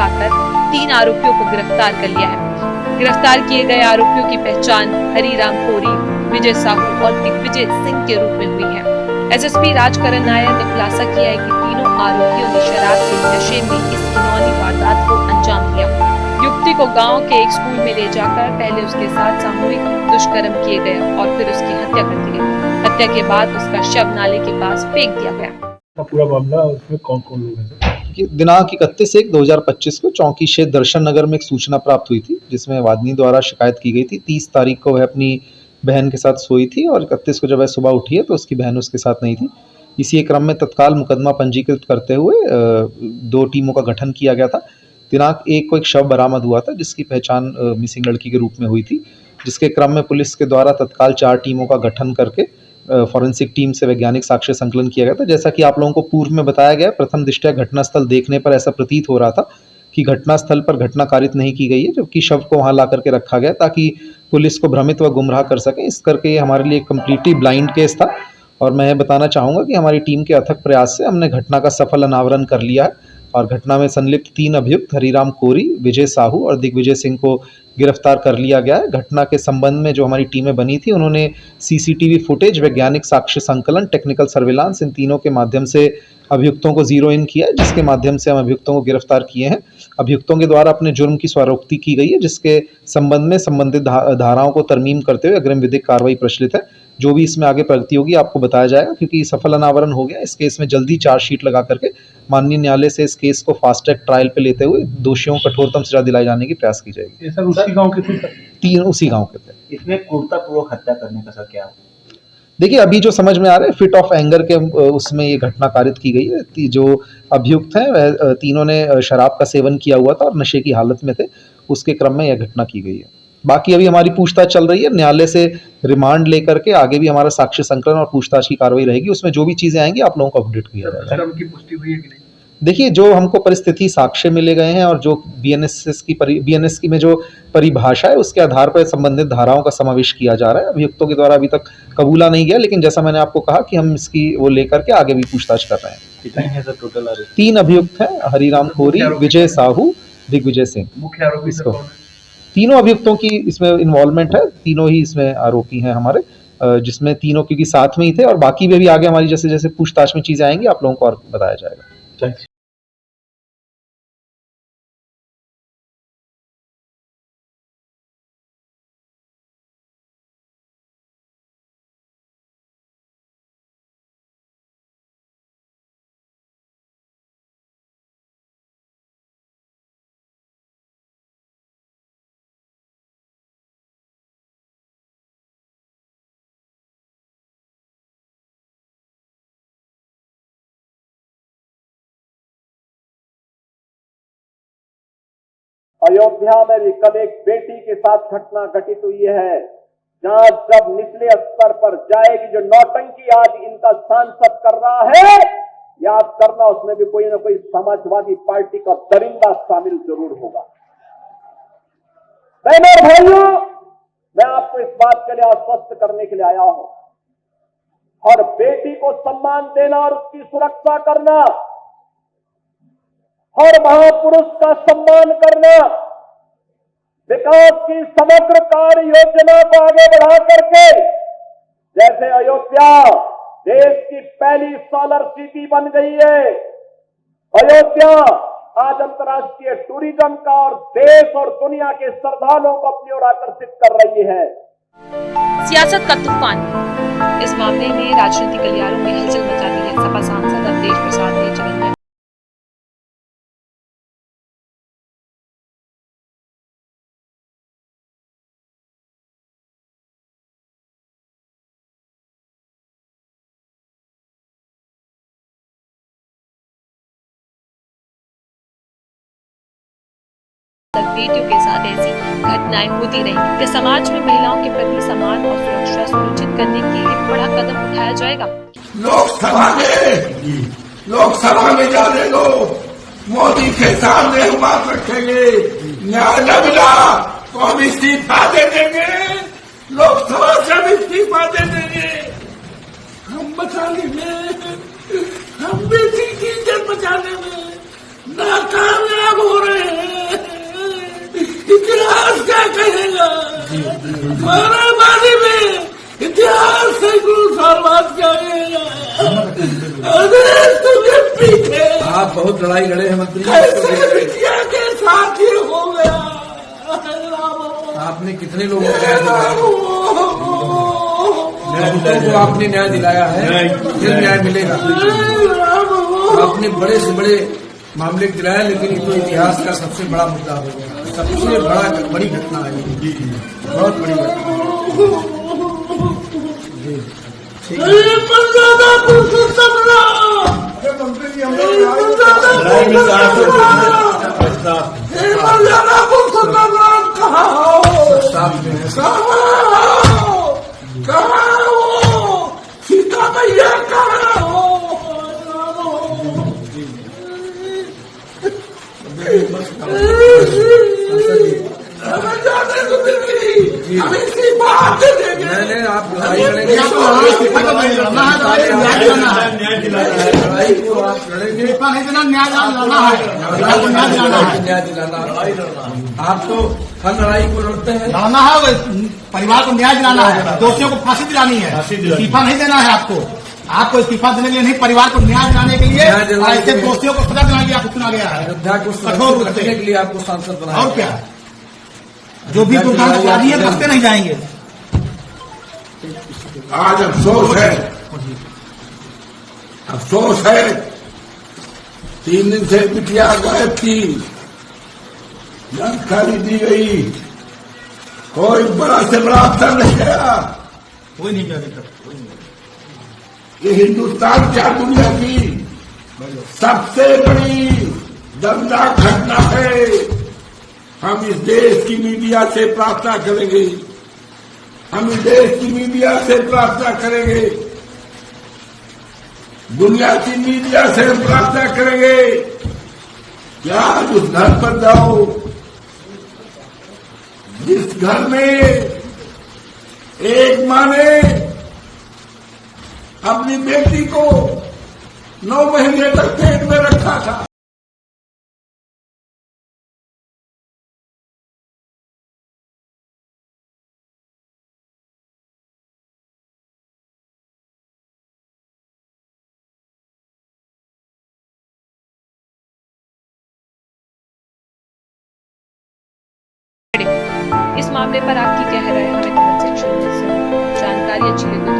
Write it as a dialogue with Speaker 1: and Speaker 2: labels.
Speaker 1: लगाकर 3 आरोपियों को गिरफ्तार कर लिया है। गिरफ्तार किए गए आरोपियों की पहचान हरिराम कोरी, विजय साहू और दिग्विजय सिंह के रूप में हुई है। एसएसपी राजकरण नायर ने खुलासा किया है कि तीनों आरोपियों ने शराब के नशे में इस घिनौनी वारदात को अंजाम दिया। युवती को गांव के एक स्कूल में ले जाकर पहले उसके साथ सामूहिक दुष्कर्म किए गए और फिर उसकी हत्या कर दी गई। हत्या के बाद उसका शव नाले के पास फेंक दिया गया।
Speaker 2: पूरा मामला, उसमें कौन-कौन लोग हैं?
Speaker 3: दिनांक 31/1/2025 को चौकी क्षेत्र दर्शन नगर में एक सूचना प्राप्त हुई थी, जिसमें वादिनी द्वारा शिकायत की गई थी। 30 तारीख को वह अपनी बहन के साथ सोई थी और 31 को जब वह सुबह उठी है तो उसकी बहन उसके साथ नहीं थी। इसी क्रम में तत्काल मुकदमा पंजीकृत करते हुए 2 टीमों का गठन किया गया था। दिनांक 1 को एक शव बरामद हुआ था, जिसकी पहचान मिसिंग लड़की के रूप में हुई थी, जिसके क्रम में पुलिस के द्वारा तत्काल 4 टीमों का गठन करके फॉरेंसिक टीम से वैज्ञानिक साक्ष्य संकलन किया गया था। जैसा कि आप लोगों को पूर्व में बताया गया, प्रथम दृष्टया घटनास्थल देखने पर ऐसा प्रतीत हो रहा था कि घटनास्थल पर घटना कारित नहीं की गई है, जबकि शव को वहां ला करके रखा गया ताकि पुलिस को भ्रमित व गुमराह कर सके। इस करके ये हमारे लिए कम्प्लीटली ब्लाइंड केस था और मैं बताना चाहूँगा कि हमारी टीम के अथक प्रयास से हमने घटना का सफल अनावरण कर लिया है और घटना में संलिप्त 3 अभियुक्त हरिराम कोरी, विजय साहू और दिग्विजय सिंह को गिरफ्तार कर लिया गया है। घटना के संबंध में जो हमारी टीमें बनी थी, उन्होंने सीसीटीवी फुटेज, वैज्ञानिक साक्ष्य संकलन, टेक्निकल सर्विलांस, इन तीनों के माध्यम से अभियुक्तों को जीरो इन किया है, जिसके माध्यम से हम अभियुक्तों को गिरफ्तार किए हैं। अभियुक्तों के द्वारा अपने जुर्म की स्वरोक्ति की गई है, जिसके संबंध में संबंधित धाराओं को तरमीम करते हुए अग्रिम विधिक कार्रवाई प्रचलित है। जो भी इसमें आगे प्रगति होगी आपको बताया जाएगा, क्योंकि सफल अनावरण हो गया। इस केस में जल्दी चार्जशीट लगा करके माननीय न्यायालय से इस केस को फास्ट ट्रैक ट्रायल पे लेते हुए दोषियों को कठोरतम सजा दिलाई जाने की प्रयास की जाएगी।
Speaker 2: ये सर उसी गांव के थे?
Speaker 3: 3 उसी गांव के थे।
Speaker 4: इसमें क्रूरतापूर्वक हत्या करने का सर क्या?
Speaker 3: देखिए, अभी जो समझ में आ रहा है, फिट ऑफ एंगर के उसमें ये घटना कारित की गई है। जो अभियुक्त हैं वह तीनों ने शराब का सेवन किया हुआ था और नशे की हालत में थे, उसके क्रम में यह घटना की गई है। बाकी अभी हमारी पूछताछ चल रही है, न्यायालय से रिमांड लेकर के आगे भी हमारा साक्ष्य संकलन और पूछताछ की कार्रवाई रहेगी। उसमें जो भी चीजें आएंगी आप लोगों को अपडेट किया जाएगा।
Speaker 2: की पुष्टि हुई है कि नहीं?
Speaker 3: देखिए, जो हमको परिस्थिति साक्ष्य मिले गए हैं और जो बीएनएस की में जो परिभाषा है, उसके आधार पर संबंधित धाराओं का समावेश किया जा रहा है। अभियुक्तों के द्वारा अभी तक कबूला नहीं गया, लेकिन जैसा मैंने आपको कहा कि हम इसकी वो लेकर के आगे भी पूछताछ कर रहे हैं।
Speaker 4: कितने हैं सर टोटल?
Speaker 3: 3 अभियुक्त हैं, हरिराम कोरी, विजय साहू, दिग्विजय सिंह।
Speaker 2: मुख्य आरोपी सर कौन है?
Speaker 3: तीनों अभियुक्तों की इसमें इन्वॉल्वमेंट है, तीनों ही इसमें आरोपी हैं हमारे, जिसमें तीनों क्योंकि साथ में ही थे और बाकी में भी आगे हमारी जैसे जैसे पूछताछ में चीजें आएंगी आप लोगों को और बताया जाएगा।
Speaker 5: अयोध्या में भी कल एक बेटी के साथ घटना घटित हुई है, जहां जब निचले स्तर पर जाएगी, जो नौटंकी आज इनका सांसद कर रहा है, याद करना उसमें भी कोई ना कोई समाजवादी पार्टी का दरिंदा शामिल जरूर होगा। बहनों और भाइयों, मैं आपको इस बात के लिए आश्वस्त करने के लिए आया हूं, और बेटी को सम्मान देना और उसकी सुरक्षा करना, हर महापुरुष का सम्मान करना, विकास की समग्र कार्य योजना को आगे बढ़ा करके, जैसे अयोध्या देश की पहली सोलर सिटी बन गई है, अयोध्या आज अंतर्राष्ट्रीय टूरिज्म का और देश और दुनिया के श्रद्धालुओं को अपनी ओर आकर्षित कर रही है।
Speaker 1: सियासत का तूफान, इस मामले में राजनीतिक गलियारों में हलचल मचा दी है। सपा सांसद अवधेश प्रसाद ने चरंजिया बेटियों के साथ ऐसी घटनाएं होती रही। क्या समाज में महिलाओं के प्रति सम्मान और सुरक्षा सुनिश्चित करने के लिए बड़ा कदम उठाया जाएगा?
Speaker 6: लोकसभा में जाने दो, मोदी के सामने हम बात रखेंगे। न्याय न मिला तो हम इस्तीफा दे देंगे, लोकसभा से हम इस्तीफा दे देंगे। हम बचाने में, हम बेटी की इज्जत बचाने में नाकामयाब हो रहे हैं। बारे में इतिहास सैकड़ों साल बाद क्या तुम्हें पीछे
Speaker 2: आप बहुत लड़ाई लड़े हैं मंत्री
Speaker 6: कैसे बिटिया के साथ ही हो गया।
Speaker 2: आपने कितने लोगों को न्याय दिलाया को आपने न्याय दिलाया है, फिर न्याय मिलेगा। आपने बड़े से बड़े मामले दिलाया, लेकिन ये तो इतिहास का सबसे बड़ा मुद्दा हो गया, सबसे बड़ी घटना है, बहुत बड़ी घटना।
Speaker 6: कहाँ हो सीता मैया, कहाँ हो? हमें जाने को मिली, हमें इसी बात देंगे।
Speaker 2: मैंने आप लड़ाई लड़ेंगे, लड़ाई को आप लड़ेंगे, न्याय दिलाना। आप तो हर लड़ाई को लड़ते हैं,
Speaker 7: लड़ना है, परिवार को न्याय दिलाना है, दोषियों को फांसी दिलानी है, इस्तीफा नहीं देना है आपको इस्तीफा देने के लिए नहीं, परिवार को न्याय दिलाने के लिए, ऐसे दोषियों को सजा दिलाने के लिए आपको चुना गया है।
Speaker 2: अयोध्या को
Speaker 7: कठोर रूप
Speaker 2: रखने
Speaker 7: से
Speaker 2: के लिए आपको सांसद बनाया।
Speaker 7: और क्या, जो भी दुर्भाग्यवादी है बचते नहीं जाएंगे।
Speaker 6: आज अफसोस है 3 दिन से बिटिया गायब थी, जानकारी दी गई, कोई बड़ा से बड़ा अफसर नहीं गया।
Speaker 7: कोई नहीं गया अभी तक।
Speaker 6: ये हिंदुस्तान क्या दुनिया की सबसे बड़ी दर्दनाक घटना है। हम इस देश की मीडिया से प्रार्थना करेंगे, हम इस देश की मीडिया से प्रार्थना करेंगे, दुनिया की मीडिया से हम प्रार्थना करेंगे कि आज उस घर पर जाओ जिस घर में एक माँ ने अपनी बेटी को 9 महीने तक पेट में रखा था।
Speaker 1: इस मामले पर आपकी क्या राय है, हमें कमेंट सेक्शन में जानकारी अच्छी लगी तो